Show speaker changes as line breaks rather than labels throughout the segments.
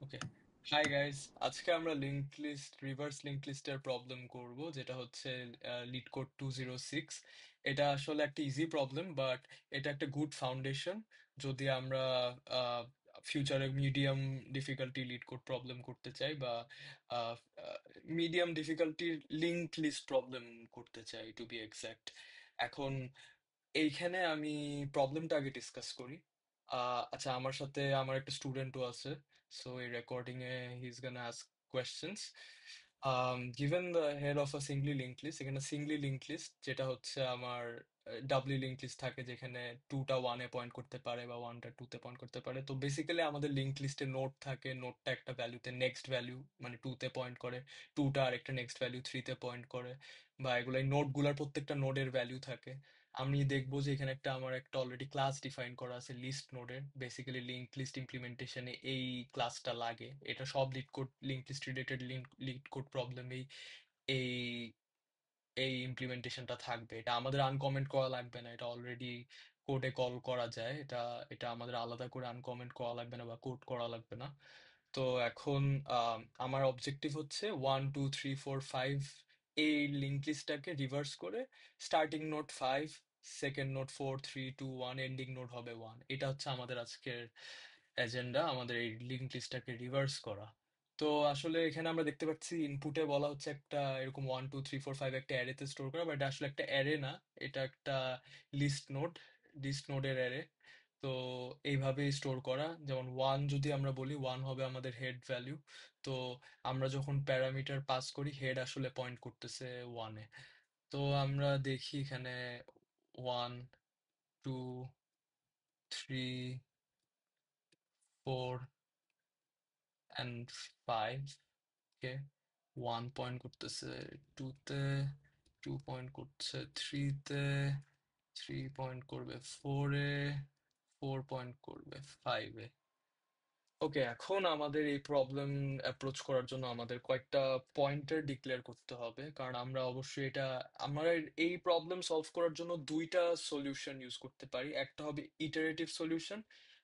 ওকে। Hi guys, আজকে আমরা reverse link লিস্টের প্রবলেম করব, যেটা হচ্ছে লিড কোড 206। এটা আসলে একটা ইজি প্রবলেম, বাট এটা একটা গুড ফাউন্ডেশন যদি আমরা ফিউচারে medium difficulty lead code problem করতে চাই, বা মিডিয়াম ডিফিকাল্টির লিঙ্ক লিস্ট প্রবলেম করতে চাই, টু বি এক্সাক্ট। এখন এইখানে আমি প্রবলেমটা আগে ডিসকাস করি। আচ্ছা, আমার সাথে আমার একটা স্টুডেন্টও আছে, সো এই রেকর্ডিং এ he is gonna ask questions. Given the head of a singly link list, এখানে সিঙ্গলি লিঙ্ক লিস্ট যেটা হচ্ছে আমার ডাবলি লিঙ্ক লিস্ট থাকে, যেখানে টুটা ওয়ানে পয়েন্ট করতে পারে বা ওয়ানটা টুতে পয়েন্ট করতে পারে। তো বেসিক্যালি আমাদের লিঙ্ক লিস্টে নোড থাকে, নোডটা একটা ভ্যালুতে নেক্সট ভ্যালু মানে টুতে পয়েন্ট করে, টুটা আরেকটা নেক্সট ভ্যালু থ্রিতে পয়েন্ট করে, বা এগুলো নোডগুলোর প্রত্যেকটা নোডের ভ্যালু থাকে। আমি দেখবো যে এখানে আমার একটা অলরেডি ক্লাস ডিফাইন করা আছে লিস্ট নোডের। বেসিক্যালি লিঙ্ক লিস্ট ইমপ্লিমেন্টেশনে এই ক্লাসটা লাগে। এটা সব link list related LeetCode প্রবলেমেই এই এই ইমপ্লিমেন্টেশনটা থাকবে। এটা আমাদের আনকমেন্ট করা লাগবে না, এটা অলরেডি কোডে কল করা যায়। এটা এটা আমাদের আলাদা করে আনকমেন্ট করা লাগবে না বা কোড করা লাগবে না। তো এখন আমার অবজেক্টিভ হচ্ছে 1 2 3 4 5 এই লিঙ্ক লিস্টটাকে রিভার্স করে starting node 5, second node 4 3 2 1, ending node হবে 1। এটা হচ্ছে আমাদের আজকের এজেন্ডা, আমাদের এই লিঙ্ক লিস্টটাকে রিভার্স করা। তো আসলে এখানে আমরা দেখতে পাচ্ছি ইনপুটে বলা হচ্ছে একটা এরকম 1 2 3 4 5 একটা অ্যারেতে স্টোর করা, বাট আসলে একটা অ্যারে না, এটা একটা লিস্ট নোড, লিস্ট নোডের অ্যারে। তো এইভাবেই স্টোর করা। যেমন ওয়ান যদি আমরা বলি, ওয়ান হবে আমাদের হেড ভ্যালু। তো আমরা যখন প্যারামিটার পাস করি, হেড আসলে পয়েন্ট করতেছে ওয়ানে। তো আমরা দেখি এখানে 1 2 3 4 and 5 কে ওয়ান পয়েন্ট করতেছে টুতে, টু পয়েন্ট করছে থ্রিতে, থ্রি পয়েন্ট করবে ফোরে, ফোর পয়েন্ট করবে ফাইভে। ওকে, এখন আমাদের এই প্রবলেম অ্যাপ্রোচ করার জন্য আমাদের কয়েকটা পয়েন্টার ডিক্লেয়ার করতে হবে, কারণ আমরা অবশ্যই আমরা এই প্রবলেম সলভ করার জন্য দুইটা সলিউশন ইউজ করতে পারি। একটা হবে ইটারেটিভ সলিউশন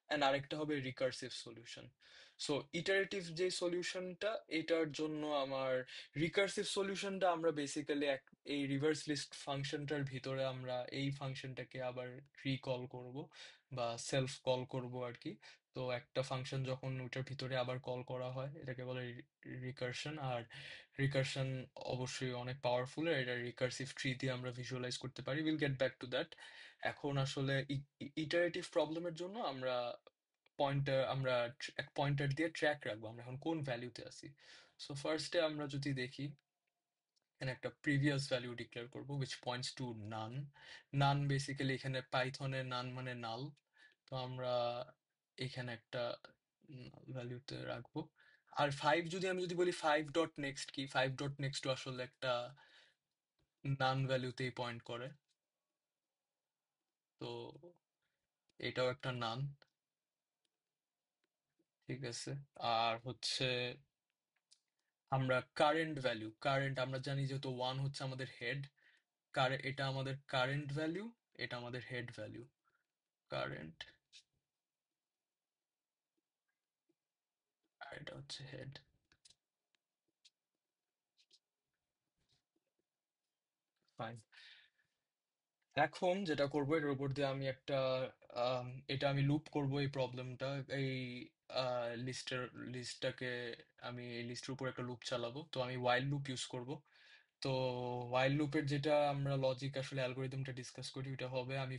অ্যান্ড আরেকটা হবে রিকার্সিভ সলিউশন। সো ইটারেটিভ যে সলিউশনটা, এটার জন্য রিকার্সিভ সলিউশনটা আমরা বেসিক্যালি এই রিভার্স লিস্ট ফাংশনটার ভিতরে আমরা এই ফাংশনটাকে আবার রিকল করব বা সেলফ কল করব আর কি। তো একটা ফাংশন যখন ওইটার ভিতরে আবার কল করা হয়, এটাকে বলে রিকারশন। আর রিকারশন অবশ্যই অনেক পাওয়ারফুল, এটা রিকার্সিভ ট্রি দিয়ে আমরা ভিজুয়ালাইজ করতে পারি। Will get back to that. এখন আসলে ইটারেটিভ প্রবলেমের জন্য আমরা এক পয়েন্টার দিয়ে ট্র্যাক রাখবো আমরা এখন কোন ভ্যালুতে আছি। সো ফার্স্টে আমরা যদি দেখি, এখানে একটা প্রিভিয়াস ভ্যালু ডিক্লেয়ার করব which points to none. None basically এখানে পাইথনে নান মানে নাল। তো আমরা এখানে একটা ভ্যালুতে রাখবো। আর ফাইভ যদি বলি, ফাইভ ডট নেক্সট কি, ফাইভ ডট নেক্সট আসলে একটা নান ভ্যালুতেই পয়েন্ট করে। তো এটাও একটা নান, ঠিক আছে। আর হচ্ছে আমরা কারেন্ট আমরা জানি, যেহেতু ওয়ান হচ্ছে আমাদের হেড, এটা আমাদের কারেন্ট ভ্যালু, এটা আমাদের হেড ভ্যালু। কারেন্ট, আর এটা হচ্ছে হেড। ফাইন। এখন যেটা করবো, এটার উপর দিয়ে আমি এটা আমি লুপ করব এই প্রবলেমটা, এই লিস্টের লিস্টটাকে আমি এই লিস্টের উপর একটা লুপ চালাবো। তো আমি ওয়াইল লুপ ইউজ করব। তো ওয়াইল লুপের যেটা আমরা লজিক আসলে অ্যালগোরিদমটা ডিসকাস করি, ওটা হবে আমি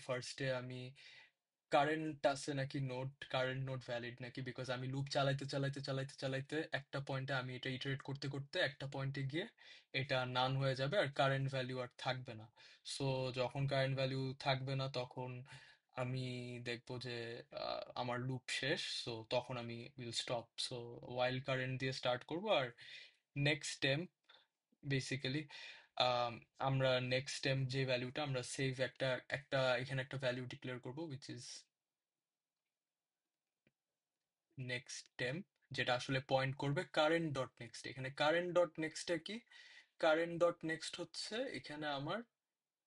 কারেন্ট আছে নাকি নোড, কারেন্ট নোড ভ্যালিড নাকি, বিকজ আমি লুপ চালাইতে চালাইতে চালাইতে চালাইতে একটা পয়েন্টে আমি এটা ইটারেট করতে করতে একটা পয়েন্টে গিয়ে এটা নান হয়ে যাবে আর কারেন্ট ভ্যালু আর থাকবে না। সো যখন কারেন্ট ভ্যালু থাকবে না, তখন আমি দেখবো যে আমার লুপ শেষ। সো তখন আমি will stop. So while current দিয়ে স্টার্ট করব। আর নেক্সট স্টেপ বেসিক্যালি আমরা নেক্সট স্টেপ যে ভ্যালুটা আমরা সেভ একটা একটা এখানে একটা ভ্যালু ডিক্লেয়ার করব উইচ ইজ নেক্সট টেম্প, যেটা আসলে পয়েন্ট করবে কারেন্ট ডট নেক্সট। এখানে কারেন্ট ডট নেক্সটে কি, কারেন্ট ডট নেক্সট হচ্ছে এখানে আমার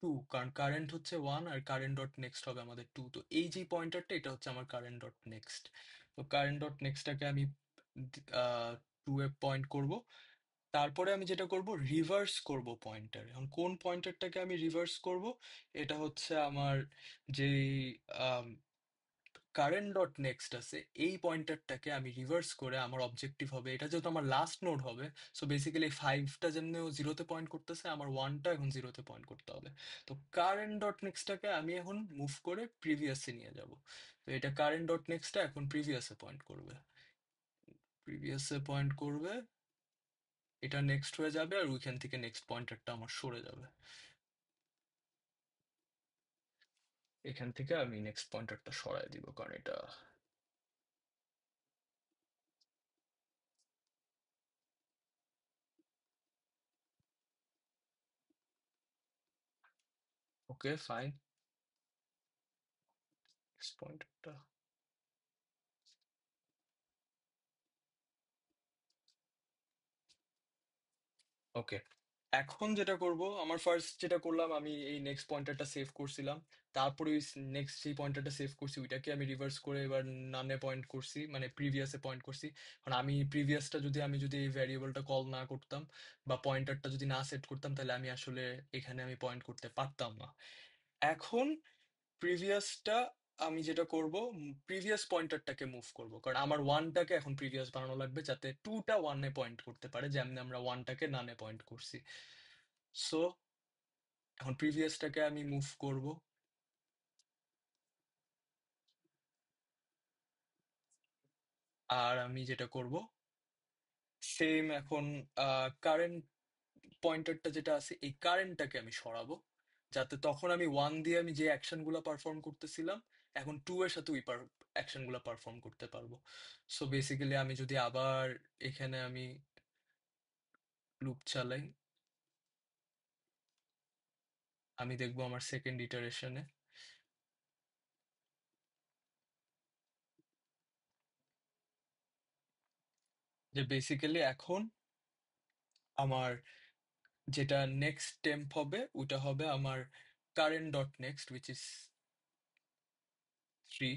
টু, কারণ কারেন্ট হচ্ছে ওয়ান আর কারেন্ট ডট নেক্সট হবে আমাদের টু। তো এই যে পয়েন্টারটা, এটা হচ্ছে আমার কারেন্ট ডট নেক্সট। তো কারেন্ট ডট নেক্সটটাকে আমি টু এ পয়েন্ট করব। তারপরে আমি যেটা করব, রিভার্স করব পয়েন্টার। এখন কোন পয়েন্টারটাকে আমি রিভার্স করব? এটা হচ্ছে আমার যেই কারেন্ট ডট নেক্সট আছে, এই পয়েন্টারটাকে আমি রিভার্স করে আমার অবজেক্টিভ হবে, এটা যেহেতু আমার লাস্ট নোড হবে, সো বেসিক্যালি ফাইভটা যেমনি ও জিরোতে পয়েন্ট করতেছে, আমার ওয়ানটা এখন জিরোতে পয়েন্ট করতে হবে। তো কারেন্ট ডট নেক্সটটাকে আমি এখন মুভ করে প্রিভিয়াসে নিয়ে যাব। তো এটা কারেন্ট ডট নেক্সটটা এখন প্রিভিয়াসে পয়েন্ট করবে, প্রিভিয়াসে পয়েন্ট করবে, এটা নেক্সট হয়ে যাবে, আর ওইখান থেকে নেক্সট পয়েন্টারটা আমার সরে যাবে। এখান থেকে আমি নেক্সট পয়েন্টারটা সরায় দিব, কারণ এটা ওকে ফাইন। নেক্সট পয়েন্টারটা ওকে। এখন যেটা করব, আমার ফার্স্ট যেটা করলাম, আমি এই নেক্সট পয়েন্টারটা সেভ করছিলাম, তারপরে ওই নেক্সট যে পয়েন্টারটা সেভ করছি ওইটাকে আমি রিভার্স করে এবার নানে পয়েন্ট করছি, মানে প্রিভিয়াসে পয়েন্ট করছি। কারণ আমি প্রিভিয়াসটা যদি এই ভ্যারিয়েবলটা কল না করতাম বা পয়েন্টারটা যদি না সেট করতাম, তাহলে আমি আসলে এখানে আমি পয়েন্ট করতে পারতাম না। এখন প্রিভিয়াসটা আমি যেটা করব, প্রিভিয়াস পয়েন্টারটাকে মুভ করব, কারণ আমার ওয়ানটাকে এখন প্রিভিয়াস বানানো লাগবে যাতে টুটা ওয়ানে পয়েন্ট করতে পারে, যেমন আমরা ওয়ানটাকে নানে পয়েন্ট করছি। সো এখন প্রিভিয়াসটাকে আমি মুভ করব, আর আমি যেটা করব, সেম এখন কারেন্ট পয়েন্টারটা যেটা আছে এই কারেন্টটাকে আমি সরাবো, যাতে তখন আমি ওয়ান দিয়ে আমি যে অ্যাকশনগুলো পারফর্ম করতেছিলাম, এখন টু এর সাথে ওই অ্যাকশনগুলো পারফর্ম করতে পারবো। সো বেসিক্যালি আমি যদি আবার এখানে আমি লুপ চালাই, আমি দেখবো আমার সেকেন্ড ইটারেশনে যে বেসিক্যালি এখন আমার যেটা নেক্সট টেম্প হবে ওটা হবে আমার current dot next which is 3।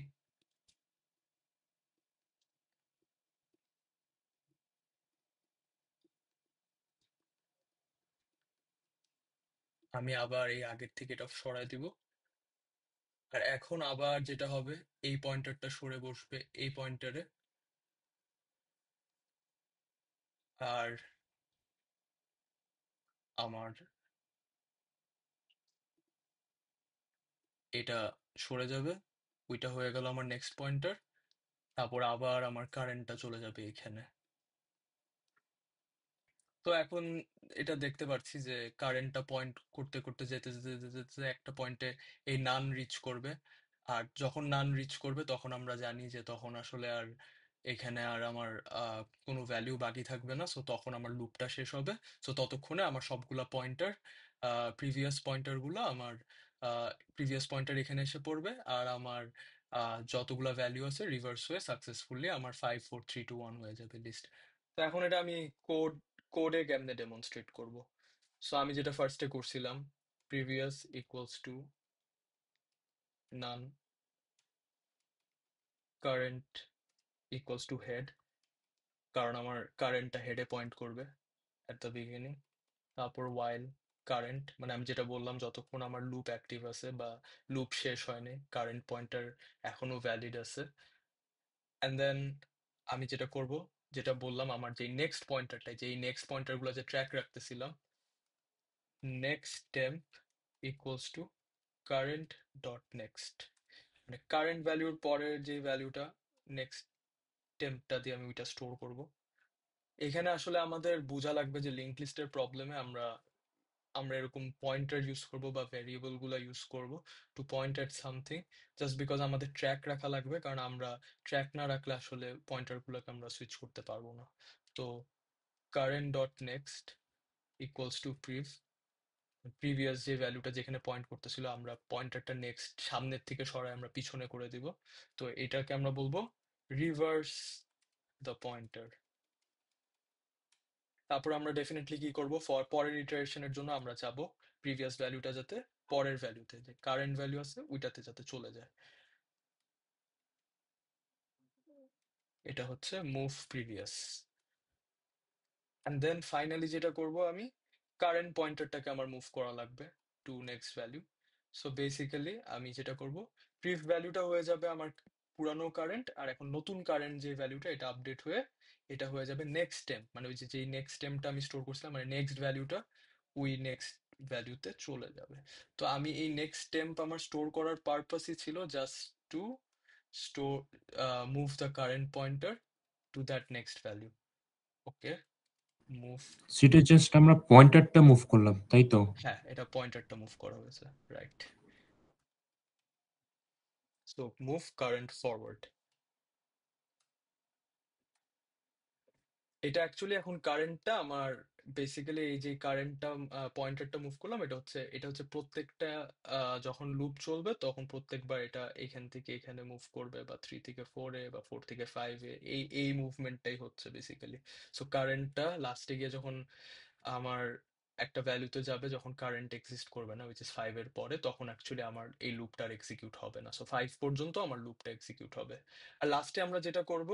আমি আবার এই আগের থেকে এটা সরাই দিব, আর এখন আবার যেটা হবে, এই পয়েন্টারটা সরে বসবে এই পয়েন্টারে, আর আমার এটা সরে যাবে, ওইটা হয়ে গেল আমার নেক্সট পয়েন্টার। তারপর আবার আমার কারেন্টটা চলে যাবে এখানে। তো এখন এটা দেখতে পাচ্ছি যে কারেন্টটা পয়েন্ট করতে করতে যেতে যেতে যেতে যেতে একটা পয়েন্টে এই নান রিচ করবে, আর যখন নান রিচ করবে তখন আমরা জানি যে তখন আসলে আর এখানে আর আমার কোনো ভ্যালিউ বাকি থাকবে না, সো তখন আমার লুপটা শেষ হবে। সো ততক্ষণে আমার সবগুলা পয়েন্টার, প্রিভিয়াস পয়েন্টারগুলো আমার প্রিভিয়াস পয়েন্টার এখানে এসে পড়বে, আর আমার যতগুলা ভ্যালিউ আছে রিভার্স হয়ে সাকসেসফুলি আমার 5 4 3 2 1 হয়ে যাবে লিস্ট। তো এখন এটা আমি কোডে কেমনে ডেমনস্ট্রেট করব? সো আমি যেটা ফার্স্টে করছিলাম, previous equals to naan, current equals to head, কারণ আমার কারেন্টটা হেডে পয়েন্ট করবে অ্যাট দ্য বিগিনিং। তারপর ওয়াইল কারেন্ট, মানে আমি যেটা বললাম যতক্ষণ আমার লুপ অ্যাক্টিভ আছে বা লুপ শেষ হয়নি, কারেন্ট পয়েন্টার এখনো ভ্যালিড আছে। অ্যান্ড দেন আমি যেটা করব, যেটা বললাম, আমার যে নেক্সট পয়েন্টারটা, যে নেক্সট পয়েন্টারগুলো যে ট্র্যাক রাখতেছিলাম, next temp equals to current dot next, মানে কারেন্ট ভ্যালুর পরের যে ভ্যালুটা নেক্সট টেম্পটা দিয়ে আমি ওইটা স্টোর করব। এখানে আসলে আমাদের বোঝা লাগবে যে লিঙ্ক লিস্টের প্রবলেমে আমরা আমরা এরকম পয়েন্টার ইউজ করব বা ভ্যারিয়েবল গুলা ইউজ করব to point at something, just because আমাদের ট্র্যাক রাখা লাগবে, কারণ আমরা ট্র্যাক না রাখলে আসলে পয়েন্টার গুলোকে আমরা সুইচ করতে পারবো না। তো current dot next equals to previous যে ভ্যালুটা যেখানে পয়েন্ট করতেছিল, আমরা পয়েন্টারটা নেক্সট সামনের থেকে সরাই আমরা পিছনে করে দিব। তো এটাকে আমরা বলবো রিভার্স দ্য পয়েন্টার। তারপর আমরা ডেফিনেটলি কি করব, পরের ইটারেশনের জন্য আমরা চাবো প্রিভিয়াস ভ্যালুটা যাতে পরের ভ্যালুতে, যে কারেন্ট ভ্যালু আছে ওইটাতে যাতে চলে যায়। এটা হচ্ছে move previous. And then finally যেটা করব আমি, কারেন্ট পয়েন্টারটাকে আমার মুভ করা লাগবে to next value. So basically আমি যেটা করব, প্রিভ ভ্যালুটা হয়ে যাবে আমার পুরানো কারেন্ট, আর এখন নতুন কারেন্ট যে ভ্যালুটা এটা আপডেট হয়ে এটা হয়ে যাবে নেক্সট টেম্প, মানে ওই যে যেই নেক্সট টেম্পটা আমি স্টোর করছিলাম, মানে নেক্সট ভ্যালুটা ওই নেক্সট ভ্যালুতে চলে যাবে। তো আমি এই নেক্সট টেম্প আমার স্টোর করার পারপাসই ছিল just two store move the current pointer to that next value. Okay, move.
সেটা জাস্ট আমরা পয়েন্টারটা মুভ করলাম, তাই তো?
হ্যাঁ, এটা পয়েন্টারটা মুভ করা হয়েছে, right. So move current forward. এটা অ্যাকচুয়ালি এখন কারেন্টটা আমার, বেসিক্যালি এই যে কারেন্টটা পয়েন্টারটা মুভ করলাম, এটা হচ্ছে প্রত্যেকটা যখন লুপ চলবে তখন প্রত্যেকবার এটা এখান থেকে এখানে মুভ করবে, বা 3 থেকে 4-এ বা 4 থেকে 5-এ, এই এই মুভমেন্টটাই হচ্ছে বেসিক্যালি। সো কারেন্টটা লাস্টে গিয়ে যখন আমার একটা ভ্যালুতে যাবে, যখন কারেন্ট এক্সিস্ট করবে না, উইচ ইজ 5-এর পরে, তখন অ্যাকচুয়ালি আমার এই লুপটার এক্সিকিউট হবে না। সো 5 পর্যন্ত আমার লুপটা এক্সিকিউট হবে। আর লাস্টে আমরা যেটা করব,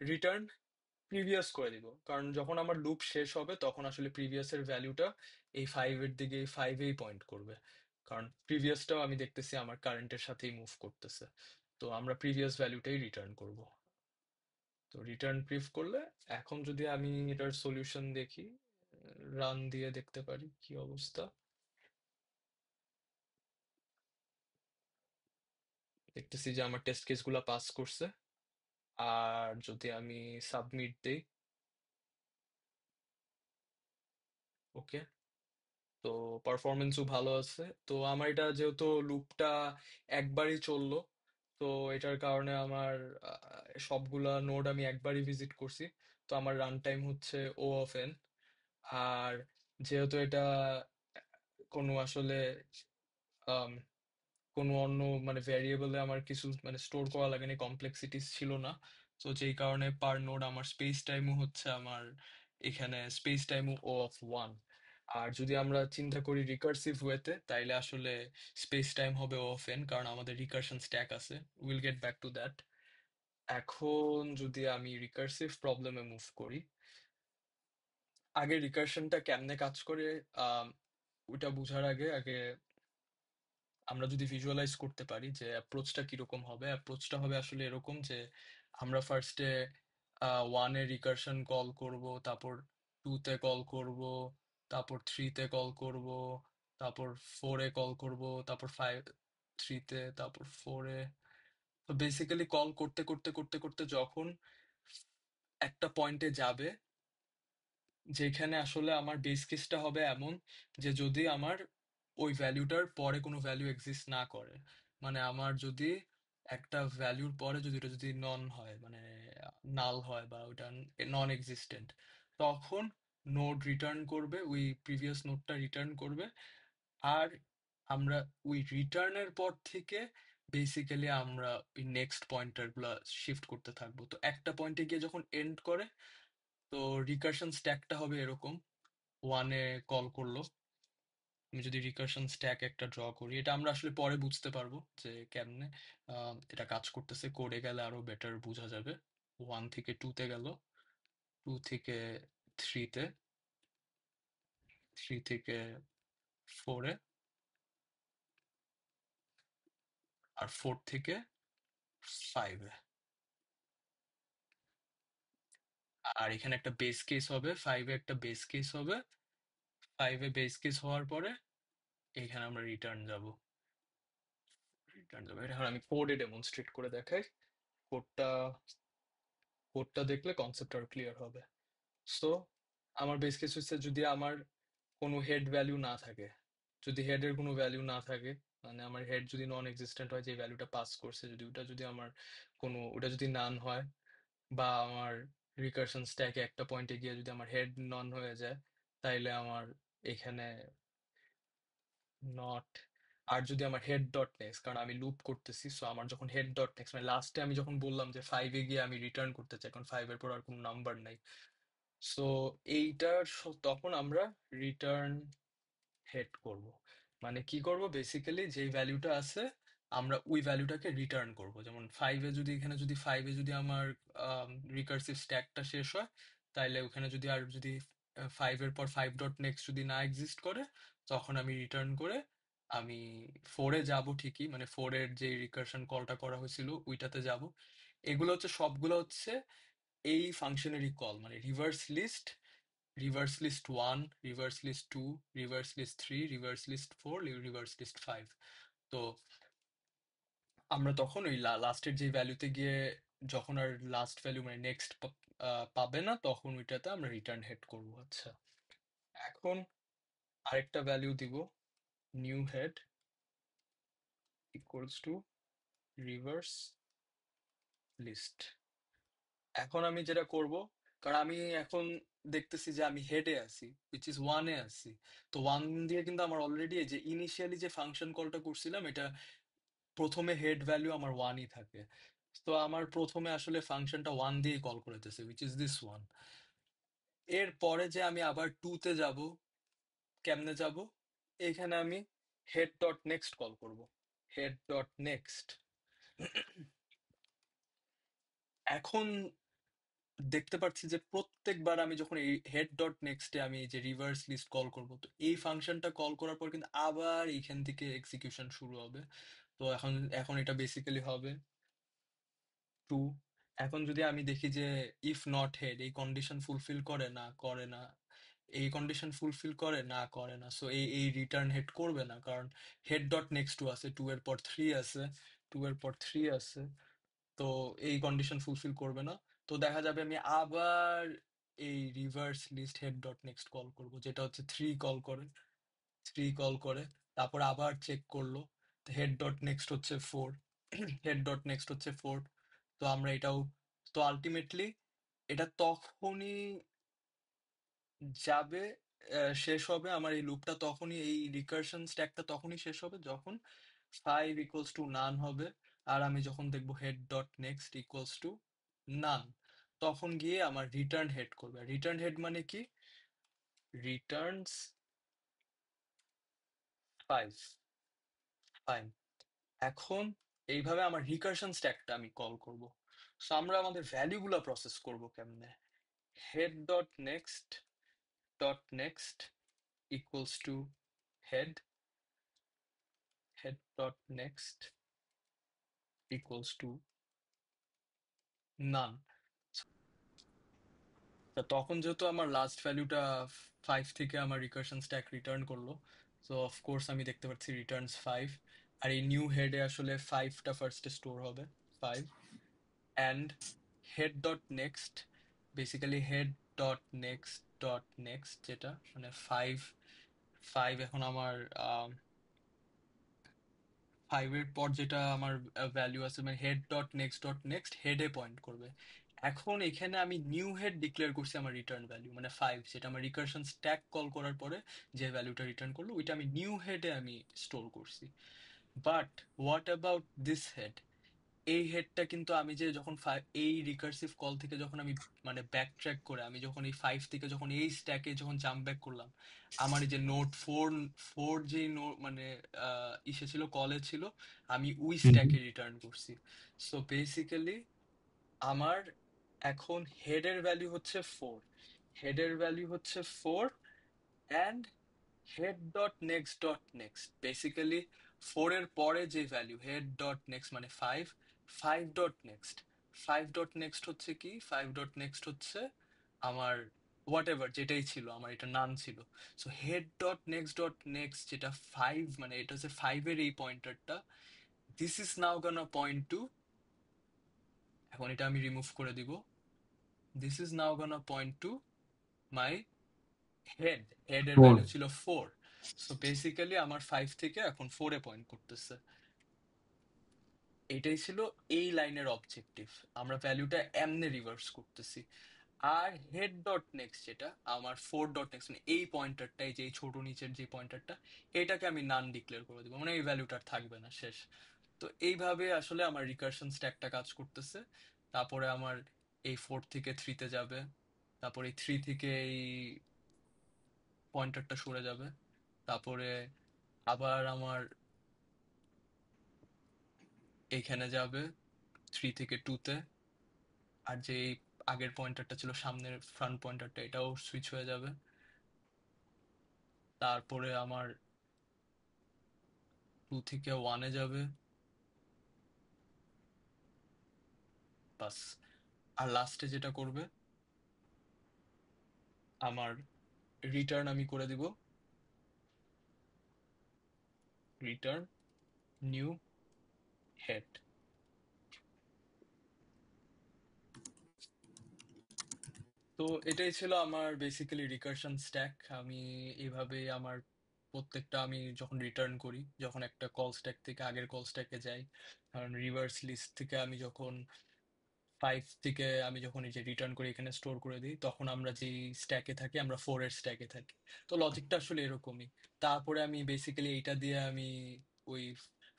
রিটার্ন প্রিভিয়াস করে দিব, কারণ যখন আমার লুপ শেষ হবে তখন আসলে প্রিভিয়াসের ভ্যালুটা এই 5-এর দিকে, এই 5-এই পয়েন্ট করবে, কারণ প্রিভিয়াসটাও আমি দেখতেছি আমার কারেন্টের সাথেই মুভ করতেছে। তো আমরা প্রিভিয়াস ভ্যালুটাই রিটার্ন করব। তো রিটার্ন প্রিভ করলে, এখন যদি আমি এটার সলিউশন দেখি, রান দিয়ে দেখতে পারি কি অবস্থা। দেখতেছি যে আমার টেস্ট কেসগুলো পাস করছে। আর যদি আমি সাবমিট দেই, ওকে, তো পারফরমেন্সও ভালো আছে। তো আমার এটা যেহেতু লুপটা একবারই চললো, তো এটার কারণে আমার সবগুলা নোড আমি একবারই ভিজিট করছি। তো আমার রান টাইম হচ্ছে O(n)। আর যেহেতু এটা কোনো আসলে আম, কোনো অন্য মানে ভ্যারিয়েবলে আমার কিছু মানে স্টোর করা লাগেনি, কমপ্লেক্সিটিস ছিল না। তো যেই কারণে পার নোড আমার স্পেস টাইমও হচ্ছে আমার এখানে স্পেস টাইমও O(1)। আর যদি আমরা চিন্তা করি রিকার্সিভ ওয়েতে, তাইলে আসলে স্পেস টাইম হবে O(n), কারণ আমাদের রিকারশন স্ট্যাক আছে। Will get back to that. এখন যদি আমি রিকার্সিভ প্রবলেমে মুভ করি, আগে রিকারশনটা কেমনে কাজ করে আহ ওইটা বোঝার আগে আগে আমরা যদি ভিজুয়ালাইজ করতে পারি যে অ্যাপ্রোচটা কিরকম হবে, অ্যাপ্রোচটা হবে আসলে এরকম যে আমরা ফার্স্টে 1-এ রিকারশন কল করব, তারপর 2-তে কল করব, তারপর 3-তে কল করব, তারপর 4-এ কল করব, তারপর 3-তে, তারপর 4-এ। তো বেসিক্যালি কল করতে করতে করতে করতে যখন একটা পয়েন্টে যাবে, যেখানে আসলে আমার বেস কেসটা হবে এমন যে যদি আমার ওই ভ্যালুটার পরে কোনো ভ্যালু এক্সিস্ট না করে, মানে আমার যদি একটা ভ্যালুর পরে যদি ওটা যদি নন হয়, মানে নাল হয়, বা ওটা নন এক্সিস্টেন্ট, তখন নোড রিটার্ন করবে, ওই প্রিভিয়াস নোডটা রিটার্ন করবে। আর আমরা ওই রিটার্নের পর থেকে বেসিক্যালি আমরা ওই নেক্সট পয়েন্টার গুলা শিফট করতে থাকবো। তো একটা পয়েন্টে গিয়ে যখন এন্ড করে, তো রিকারশন স্ট্যাকটা হবে এরকম, 1-এ কল করলো। আমি যদি রিকারশন স্ট্যাক একটা ড্র করি, এটা আমরা আসলে পরে বুঝতে পারবো যে কেমনে এটা কাজ করতেছে, কোডে গেলে আরো বেটার বোঝা যাবে। 1 থেকে 2-তে গেল, 2 থেকে 3-তে, 3 থেকে 4-এ, আর 4 থেকে 5-এ। আর এখানে একটা বেস কেস হবে, 5-এ একটা বেস কেস হবে। 5-এ বেস কেস হওয়ার পরে এখানে আমরা রিটার্ন যাবো। এটা এখন আমি কোডে ডেমনস্ট্রেট করে দেখাই। কোডটা কোডটা দেখলে কনসেপ্ট আর ক্লিয়ার হবে। সো আমার বেস কেস হচ্ছে, যদি আমার কোনো হেড ভ্যালু না থাকে, যদি হেডের কোনো ভ্যালু না থাকে, মানে আমার হেড যদি নন এক্সিস্টেন্ট হয়, যে ভ্যালুটা পাস করছে, যদি ওটা যদি আমার ওটা যদি নান হয়, বা আমার রিকারশন স্ট্যাকে একটা পয়েন্টে গিয়ে যদি আমার হেড নন হয়ে যায়, তাইলে আমার এখানে নট। আর যদি আমার হেড ডট নেক্সট, কারণ আমি লুপ করতেছি, সো আমার যখন হেড ডট নেক্সট, মানে লাস্টে আমি যখন বললাম যে 5-এ গিয়ে আমি রিটার্ন করতে চাই, কারণ 5-এর পর আর কোনো নাম্বার নাই। সো তখন আমরা রিটার্ন হেড করব। মানে কি করব, বেসিক্যালি যেই ভ্যালুটা আছে আমরা ওই ভ্যালুটাকে রিটার্ন করব। যেমন ফাইভে যদি এখানে যদি ফাইভে যদি আমার রিকার্সিভ স্ট্যাকটা শেষ হয়, তাইলে ওখানে যদি আর যদি ফাইভের পর ফাইভ ডট নেক্সট যদি না এক্সিস্ট করে, তখন আমি রিটার্ন করে আমি ফোরে যাব ঠিকই, মানে ফোরের যে রিকার্শন কলটা করা হয়েছিল ওইটাতে যাব। এগুলো হচ্ছে সবগুলো হচ্ছে এই ফাংশনেরই কল, মানে reverse list one, reverse list two, reverse list three, reverse list four, reverse list five. তো আমরা তখন ওই লাস্টের যে ভ্যালুতে গিয়ে যখন আর লাস্ট ভ্যালু মানে নেক্সট পাবে না, তখন ওইটাতে আমরা রিটার্ন হেড করবো। আচ্ছা, এখন আরেকটা ভ্যালু দিব, new head equals to reverse list. এখন আমি যেটা করব, কারণ আমি এখন দেখতেছি যে আমি হেডে আছি, উইচ ইজ ওয়ানে আছি। তো ওয়ান দিয়ে কিন্তু আমার অলরেডি যে ইনিশিয়ালি যে ফাংশন কলটা করছিলাম, এটা প্রথমে হেড ভ্যালু আমার ওয়ানই থাকে। তো আমার প্রথমে আসলে ফাংশনটা ওয়ান দিয়েই কল করতেছে, উইচ ইজ দিস ওয়ান। এর পরে যে আমি আবার টুতে যাব, কেমনে যাব? এখানে আমি হেড ডট নেক্সট কল করব, হেড ডট নেক্সট। এখন দেখতে পাচ্ছি যে প্রত্যেকবার আমি যখন এই হেড ডট নেক্সটে আমি এই যে রিভার্স লিস্ট কল করব, তো এই ফাংশনটা কল করার পর কিন্তু আবার এইখান থেকে এক্সিকিউশন শুরু হবে। তো এখন এখন এটা বেসিক্যালি হবে টু। এখন যদি আমি দেখি যে ইফ নট হেড এই কন্ডিশন ফুলফিল করে না, করে না, এই কন্ডিশন ফুলফিল করে না, করে না, সো এই এই রিটার্ন হেড করবে না, কারণ হেড ডট নেক্সট টু আছে, টু এর পর থ্রি আছে, টু এর পর থ্রি আছে। তো এই কন্ডিশন ফুলফিল করবে না। তো দেখা যাবে আমি আবার এই reverse list head dot next call করব, যেটা হচ্ছে থ্রি কল করে, থ্রি কল করে, তারপর আবার চেক করলো, হেড ডট নেক্সট হচ্ছে ফোর, হেড ডট নেক্সট হচ্ছে ফোর। তো আমরা এটাও, তো আলটিমেটলি এটা তখনই যাবে, শেষ হবে আমার এই লুপটা তখনই, এই রিকারশন স্ট্যাকটা তখনই শেষ হবে যখন ফাইভ ইকুয়ালস টু নান হবে। আর আমি যখন দেখবো head dot next equals to নান, তখন গিয়ে আমার রিটার্ন হেড করবে। রিটার্ন হেড মানে কি? Returns five, fine. এখন এইভাবে আমার রিকারশন স্ট্যাকটা আমি কল করব। সো আমরা আমাদের ভ্যালুগুলো প্রসেস করব কেমনে? Head dot next equals to head, head dot next equals to none। তা তখন যেহেতু আমার লাস্ট ভ্যালুটা ফাইভ থেকে আমার রিকারশন স্ট্যাক রিটার্ন করলো, তো অফকোর্স আমি দেখতে পাচ্ছি রিটার্নস ফাইভ। আর এই নিউ হেডে আসলে ফাইভটা ফার্স্টে স্টোর হবে, five. And head dot next, basically head dot next যেটা মানে ফাইভ, ফাইভ এখন আমার ফাইভের পর যেটা আমার ভ্যালু আছে, মানে হেড ডট নেক্সট হেডে পয়েন্ট করবে। এখন এখানে আমি নিউ হেড ডিক্লেয়ার করছি আমার রিটার্ন ভ্যালু মানে ফাইভ, যেটা আমার রিকারশন স্ট্যাক কল করার পরে যে ভ্যালুটা রিটার্ন করলো ওইটা আমি নিউ হেডে আমি স্টোর করছি। But what about this head? এই হেডটা কিন্তু আমি যে যখন এই রিকার্সিভ কল থেকে যখন আমি মানে ব্যাক ট্র্যাক করে আমি যখন এই ফাইভ থেকে যখন এই স্ট্যাকে যখন জাম্প ব্যাক করলাম, আমার এই যে নোট ফোর, ফোর যে মানে ইসে ছিল, কলে ছিল, আমি ওই
হুম হুম।
স্ট্যাকে রিটার্ন করছি। সো বেসিক্যালি আমার এখন হেডের ভ্যালু হচ্ছে ফোর, হেডের ভ্যালু হচ্ছে four. And head dot next basically four এর পরে যে ভ্যালু হেড ডট নেক্সট মানে five, five dot next, five dot next হচ্ছে কি? ফাইভ ডট নেক্সট হচ্ছে আমার হোয়াট এভার যেটাই ছিল, আমার এটা নান ছিল। সো হেড ডট নেক্সট যেটা ফাইভ, মানে এটা হচ্ছে ফাইভের এই পয়েন্টারটা, this is now gonna point to, এখন এটা আমি রিমুভ করে দিব, this is now gonna point to my head, head এর
ফোর।
ভ্যালু ছিল ফোর। সো বেসিক্যালি আমার ফাইভ থেকে এখন ফোরে পয়েন্ট করতেছে। এটাই ছিল এই লাইনের অবজেক্টিভ, আমরা ভ্যালুটা এমনে রিভার্স করতেছি। আর হেড ডট নেক্সট যেটা আমার ফোর ডট নেক্সট মানে এই পয়েন্টারটাই, যে এই ছোট নিচের যে পয়েন্টারটা, এটাকে আমি নান ডিক্লেয়ার করে দিব, মানে এই ভ্যালুটা থাকবে না, শেষ। তো এইভাবে আসলে আমার রিকারশন স্ট্যাকটা কাজ করতেছে। তারপরে আমার এই ফোর থেকে থ্রিতে যাবে, তারপরে এই থ্রি থেকে এই পয়েন্টারটা সরে যাবে, তারপরে আবার আমার এইখানে যাবে 3 থেকে 2 তে। আর যে আগের পয়েন্টারটা ছিল সামনের ফ্রন্ট পয়েন্টারটা, এটাও সুইচ হয়ে যাবে। তারপরে আমার 2 থেকে 1-এ যাবে, বাস। আর লাস্টে যেটা করবে, আমার রিটার্ন আমি করে দিব, রিটার্ন নিউ হেড। তো এটাই ছিল আমার বেসিক্যালি রিকারশন স্ট্যাক। আমি এইভাবে আমার প্রত্যেকটা, আমি যখন রিটার্ন করি, যখন একটা কল স্ট্যাক থেকে আগের কল স্ট্যাকে যাই, কারণ রিভার্স লিস্ট থেকে আমি যখন 5 থেকে আমি যখন এই যে রিটার্ন করে এখানে স্টোর করে দিই, তখন আমরা যেই স্ট্যাকে থাকি আমরা 4-এর স্ট্যাকে থাকি। তো লজিকটা আসলে এরকমই। তারপরে আমি বেসিক্যালি এইটা দিয়ে আমি ওই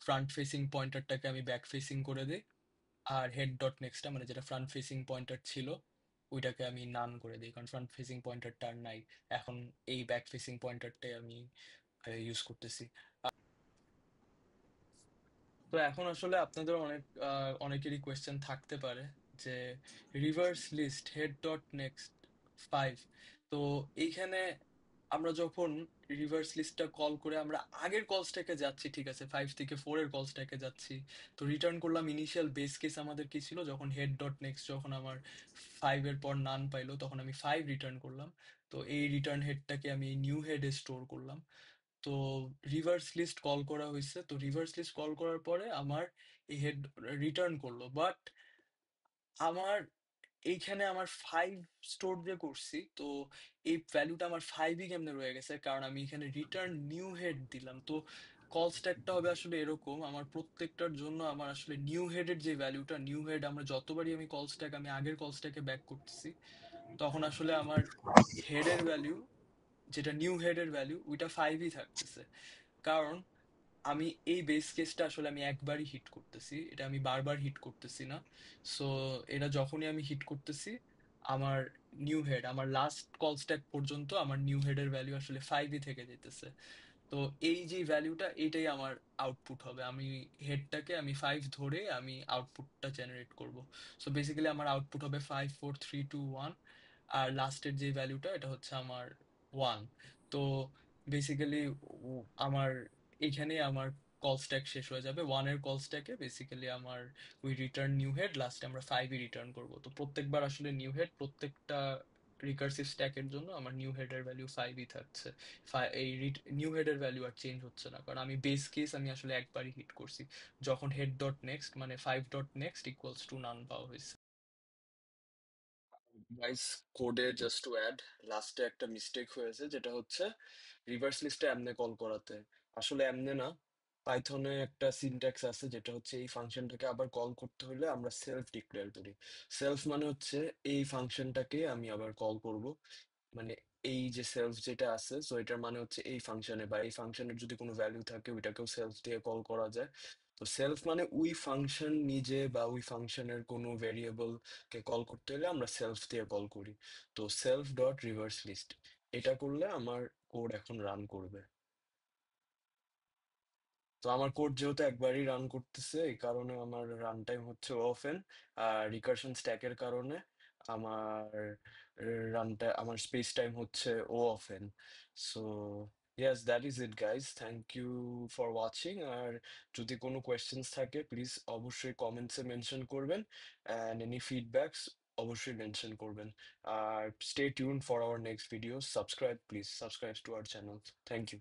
ফ্রন্ট ফেসিং পয়েন্টারটাকে আমি ব্যাক ফেসিং করে দিই। আর হেড ডট নেক্সটটা মানে যেটা ফ্রন্ট ফেসিং পয়েন্টার ছিল, ওইটাকে আমি নান করে দিই, কারণ ফ্রন্ট ফেসিং পয়েন্টারটা আর নাই। এখন এই ব্যাক ফেসিং পয়েন্টারটাই আমি ইউজ করতেছি। তো এখন আসলে আপনাদের অনেকেরই কোয়েশ্চেন থাকতে পারে যে reverse list head dot next 5, তো এইখানে আমরা যখন রিভার্স লিস্টটা কল করে আমরা আগের কল স্ট্যাকে যাচ্ছি, ঠিক আছে, 5 থেকে 4-এর কল স্ট্যাকে যাচ্ছি, তো রিটার্ন করলাম ইনিশিয়াল বেস কেস আমাদের কি ছিল, যখন হেড ডট নেক্সট যখন আমার 5-এর পর নান পাইলো তখন আমি 5 রিটার্ন করলাম। তো এই রিটার্ন হেডটাকে আমি নিউ হেডে স্টোর করলাম। তো রিভার্স লিস্ট কল করা হয়েছে, তো রিভার্স লিস্ট কল করার পরে আমার এই হেড রিটার্ন করলো, বাট আমার এইখানে আমার 5 স্টোর যে করছি, তো এই ভ্যালুটা আমার 5ই কেমনে রয়ে গেছে, কারণ আমি এখানে রিটার্ন নিউ হেড দিলাম। তো কল স্ট্যাকটা হবে আসলে এরকম, আমার প্রত্যেকটার জন্য আমার আসলে নিউ হেডের যে ভ্যালুটা, নিউ হেড আমরা যতবারই আমি কল স্ট্যাক আমি আগের কল স্ট্যাকে ব্যাক করতেছি, তখন আসলে আমার হেডের ভ্যালু, যেটা নিউ হেডের ভ্যালু, ওইটা 5ই থাকতেছে। কারণ আমি এই বেস কেসটা আসলে আমি একবারই হিট করতেছি, এটা আমি বারবার হিট করতেছি না। সো এটা যখনই আমি হিট করতেছি, আমার নিউ হেড, আমার লাস্ট কল স্ট্যাক পর্যন্ত আমার নিউ হেডের ভ্যালু আসলে 5ই থেকে যেতেছে। তো এই যে ভ্যালুটা, এটাই আমার আউটপুট হবে। আমি হেডটাকে আমি 5 ধরে আমি আউটপুটটা জেনারেট করব। সো বেসিক্যালি আমার আউটপুট হবে 5 4 3 2 1। আর লাস্টের যে ভ্যালুটা এটা হচ্ছে আমার 1। তো বেসিক্যালি আমার এখানে আমার কল স্ট্যাক শেষ হয়ে যাবে। 1-এর কল স্ট্যাকে বেসিক্যালি আমার ওই রিটার্ন নিউ হেড, লাস্টে আমরা 5ই রিটার্ন করব। তো প্রত্যেকবার আসলে নিউ হেড, প্রত্যেকটা রিকার্সিভ স্ট্যাকের জন্য আমার নিউ হেডের ভ্যালু 5ই থাকছে। এই নিউ হেডের ভ্যালু আর চেঞ্জ হচ্ছে না, কারণ আমি বেস কেস আমি আসলে একবারই হিট করছি, যখন হেড ডট নেক্সট মানে 5 ডট নেক্সট ইকুয়ালস টু নান পাওয়া হয়েছে। গাইস, কোডে জাস্ট টু অ্যাড, লাস্টে একটা মিস্টেক হয়েছে, যেটা হচ্ছে রিভার্স লিস্টে এমনে কল করাতে, আসলে এমনে না। পাইথনে একটা সিনট্যাক্স আছে, যেটা হচ্ছে এই ফাংশনটাকে আবার কল করতে হলে আমরা সেলফ ডিক্লেয়ার করি। সেলফ মানে হচ্ছে এই ফাংশনটাকে আমি আবার কল করব, মানে এই যে সেলফ যেটা আছে, সো এটার মানে হচ্ছে এই ফাংশনে বা এই ফাংশনের যদি কোনো ভ্যালু থাকে ওইটাকেও সেলফ দিয়ে কল করা যায়। তো সেলফ মানে ওই ফাংশন নিজে বা ওই ফাংশনের কোনো ভেরিয়েবল কে কল করতে হলে আমরা সেলফ দিয়ে কল করি। তো সেলফ ডট রিভার্স লিস্ট, এটা করলে আমার কোড এখন রান করবে। তো আমার কোড যেহেতু একবারই রান করতেছে, এই কারণে আমার রান টাইম হচ্ছে ওপেন, আর রিকারশন স্ট্যাকের কারণে আমার আমার স্পেস টাইম হচ্ছে O O n. So yes, that is it guys, thank you for watching. আর যদি কোনো কোয়েশ্চেন্স থাকে প্লিজ অবশ্যই কমেন্টসে মেনশন করবেন, অ্যান্ড এনি ফিডব্যাকস অবশ্যই মেনশন করবেন। আর stay tune for our next video, subscribe please, subscribe to our channel. Thank you.